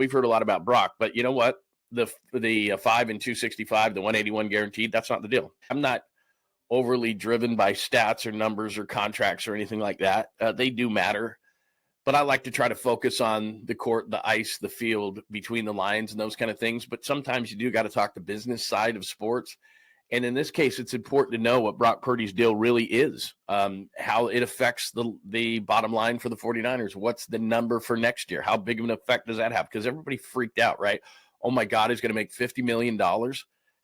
We've heard a lot about Brock, but you know what? The 5 and 265, the 181 guaranteed, that's not the deal. I'm not overly driven by stats or numbers or contracts or anything like that. They do matter, but I like to try to focus on the court, the ice, the field, between the lines and those kind of things. But sometimes you do got to talk the business side of sports. And in this case, it's important to know what Brock Purdy's deal really is, how it affects the bottom line for the 49ers. What's the number for next year? How big of an effect does that have? Because everybody freaked out, right? Oh, my God, he's going to make $50 million.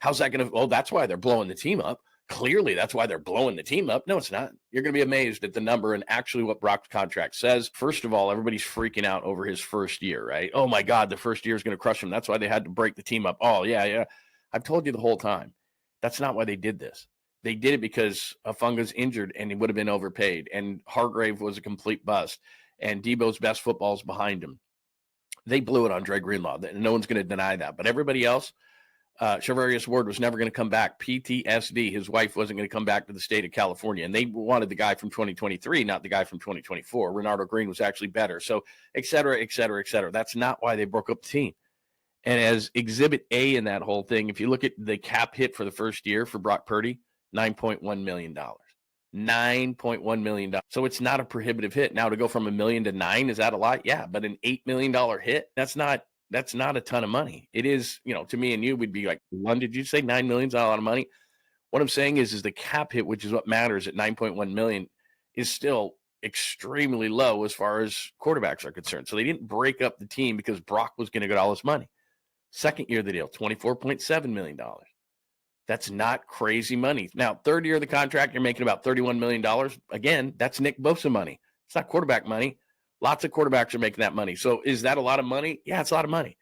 How's that going to – oh, that's why they're blowing the team up. Clearly, that's why they're blowing the team up. No, it's not. You're going to be amazed at the number and actually what Brock's contract says. First of all, everybody's freaking out over his first year, right? Oh, my God, the first year is going to crush him. That's why they had to break the team up. Oh, yeah. I've told you the whole time. That's not why they did this. They did it because Afunga's injured and he would have been overpaid. And Hargrave was a complete bust. And Debo's best football's behind him. They blew it on Dre Greenlaw. No one's going to deny that. But everybody else, Charvarius Ward was never going to come back. PTSD. His wife wasn't going to come back to the state of California. And they wanted the guy from 2023, not the guy from 2024. Renardo Green was actually better. So, et cetera, et cetera, et cetera. That's not why they broke up the team. And as exhibit A in that whole thing, if you look at the cap hit for the first year for Brock Purdy, $9.1 million. $9.1 million. So it's not a prohibitive hit. Now to go from $1 million to $9 million, is that a lot? Yeah, but an $8 million hit, that's not a ton of money. It is, to me and you, we'd be like, Lund, did you say $9 million is not a lot of money? What I'm saying is the cap hit, which is what matters at $9.1 million, is still extremely low as far as quarterbacks are concerned. So they didn't break up the team because Brock was going to get all this money. Second year of the deal, $24.7 million. That's not crazy money. Now, third year of the contract, you're making about $31 million. Again, that's Nick Bosa money. It's not quarterback money. Lots of quarterbacks are making that money. So is that a lot of money? Yeah, it's a lot of money.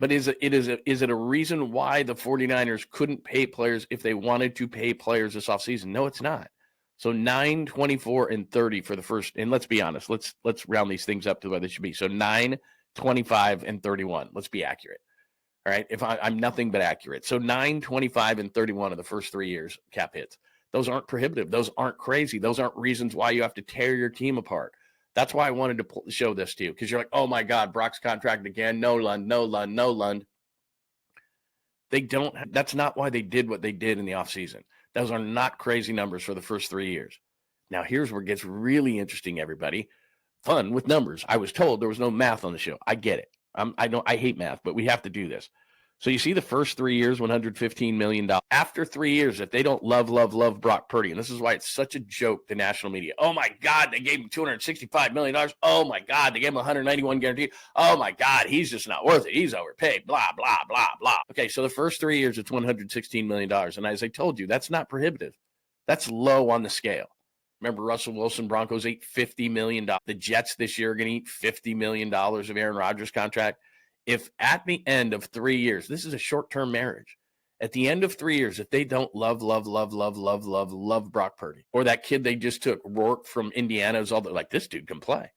But is it a reason why the 49ers couldn't pay players if they wanted to pay players this offseason? No, it's not. So 9, 24, and 30 for the first, and let's be honest, let's round these things up to what they should be. So 9, 25, and 31. Let's be accurate. All right, if I'm nothing but accurate. So 9, 25, and 31 of the first 3 years cap hits. Those aren't prohibitive. Those aren't crazy. Those aren't reasons why you have to tear your team apart. That's why I wanted to show this to you, because you're like, oh, my God, Brock's contract again. No, Lund, no, Lund, no, Lund. They don't. That's not why they did what they did in the offseason. Those are not crazy numbers for the first 3 years. Now, here's where it gets really interesting, everybody. Fun with numbers. I was told there was no math on the show. I get it. I hate math, but we have to do this. So you see the first 3 years, $115 million. After 3 years, if they don't love Brock Purdy, and this is why it's such a joke to national media. Oh, my God, they gave him $265 million. Oh, my God, they gave him 191 guaranteed. Oh, my God, he's just not worth it. He's overpaid, blah, blah, blah, blah. Okay, so the first 3 years, it's $116 million. And as I told you, that's not prohibitive. That's low on the scale. Remember, Russell Wilson, Broncos ate $50 million. The Jets this year are going to eat $50 million of Aaron Rodgers' contract. If at the end of 3 years, this is a short-term marriage. At the end of 3 years, if they don't love Brock Purdy, or that kid they just took, Rourke from Indiana, is all like, this dude can play.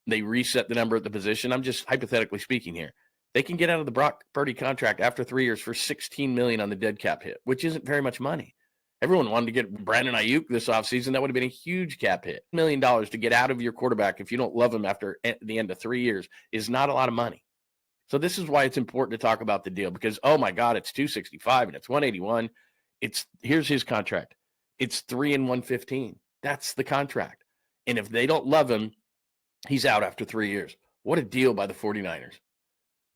They reset the number at the position. I'm just hypothetically speaking here. They can get out of the Brock Purdy contract after 3 years for $16 million on the dead cap hit, which isn't very much money. Everyone wanted to get Brandon Ayuk this offseason. That would have been a huge cap hit. $1 million to get out of your quarterback if you don't love him after the end of 3 years is not a lot of money. So this is why it's important to talk about the deal, because, oh, my God, it's 265 and it's 181. Here's his contract. It's 3 and 115. That's the contract. And if they don't love him, he's out after 3 years. What a deal by the 49ers.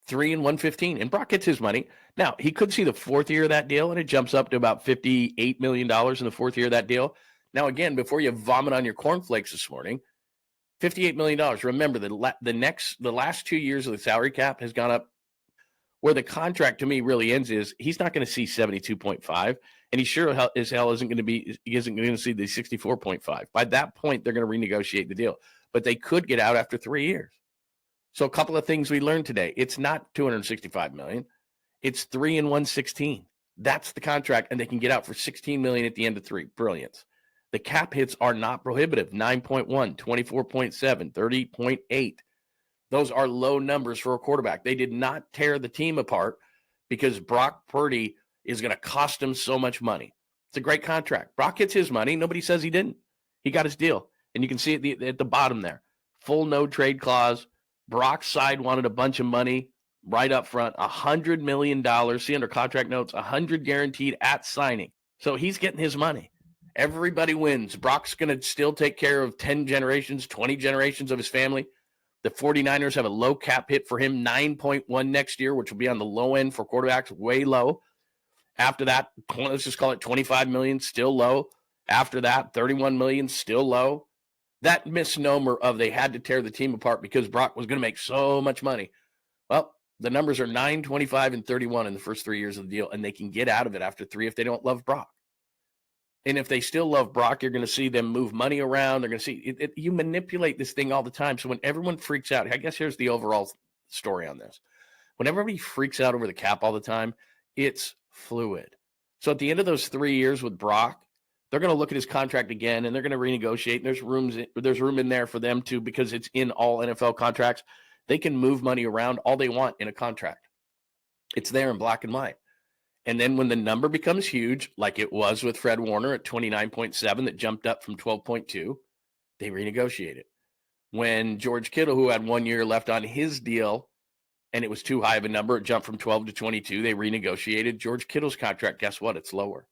3 and 115. And Brock gets his money. Now, he could see the fourth year of that deal, and it jumps up to about $58 million in the fourth year of that deal. Now, again, before you vomit on your cornflakes this morning, $58 million. Remember, the last 2 years of the salary cap has gone up. Where the contract to me really ends is he's not going to see 72.5, and he sure as hell isn't going to see the 64.5. By that point, they're going to renegotiate the deal. But they could get out after 3 years. So a couple of things we learned today. It's not $265 million. It's 3 and 116. That's the contract, and they can get out for $16 million at the end of 3. Brilliance. The cap hits are not prohibitive. 9.1, 24.7, 30.8. Those are low numbers for a quarterback. They did not tear the team apart because Brock Purdy is going to cost him so much money. It's a great contract. Brock gets his money. Nobody says he didn't. He got his deal. And you can see it at the bottom there. Full no trade clause. Brock's side wanted a bunch of money. right up front, $100 million. See under contract notes, 100 guaranteed at signing. So he's getting his money. Everybody wins. Brock's going to still take care of 10 generations, 20 generations of his family. The 49ers have a low cap hit for him, 9.1 next year, which will be on the low end for quarterbacks, way low. After that, let's just call it 25 million, still low. After that, 31 million, still low. That misnomer of they had to tear the team apart because Brock was going to make so much money. Well, the numbers are 9, 25, and 31 in the first 3 years of the deal, and they can get out of it after 3 if they don't love Brock. And if they still love Brock, you're going to see them move money around. They're going to see you manipulate this thing all the time. So when everyone freaks out, I guess here's the overall story on this. When everybody freaks out over the cap all the time, it's fluid. So at the end of those 3 years with Brock, they're going to look at his contract again, and they're going to renegotiate. And there's room in there for them to, because it's in all NFL contracts. They can move money around all they want in a contract. It's there in black and white. And then when the number becomes huge, like it was with Fred Warner at 29.7 that jumped up from 12.2, they renegotiate it. When George Kittle, who had 1 year left on his deal, and it was too high of a number, it jumped from 12 to 22, they renegotiated George Kittle's contract. Guess what? It's lower.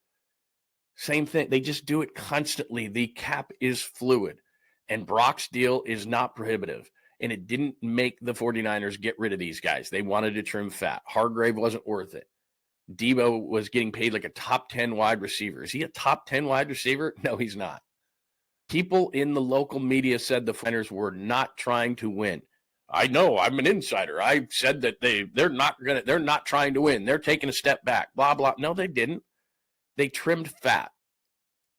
Same thing. They just do it constantly. The cap is fluid, and Brock's deal is not prohibitive. And it didn't make the 49ers get rid of these guys. They wanted to trim fat. Hargrave wasn't worth it. Debo was getting paid like a top 10 wide receiver. Is he a top 10 wide receiver? No, he's not. People in the local media said the 49ers were not trying to win. I know, I'm an insider. I said that they're not trying to win. They're taking a step back. Blah blah. No, they didn't. They trimmed fat.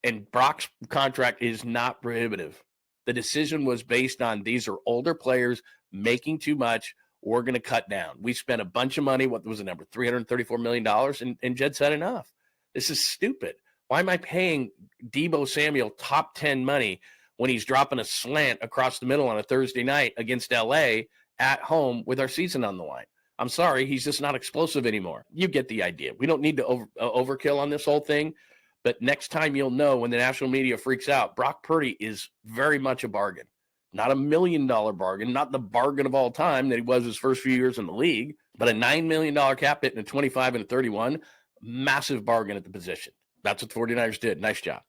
And Brock's contract is not prohibitive. The decision was based on these are older players making too much. We're going to cut down. We spent a bunch of money. What was the number? $334 million. And Jed said enough. This is stupid. Why am I paying Debo Samuel top 10 money when he's dropping a slant across the middle on a Thursday night against LA at home with our season on the line? I'm sorry. He's just not explosive anymore. You get the idea. We don't need to overkill on this whole thing. But next time you'll know when the national media freaks out, Brock Purdy is very much a bargain. Not $1 million bargain, not the bargain of all time that he was his first few years in the league, but a $9 million cap hit and a 25 and a 31, massive bargain at the position. That's what the 49ers did. Nice job.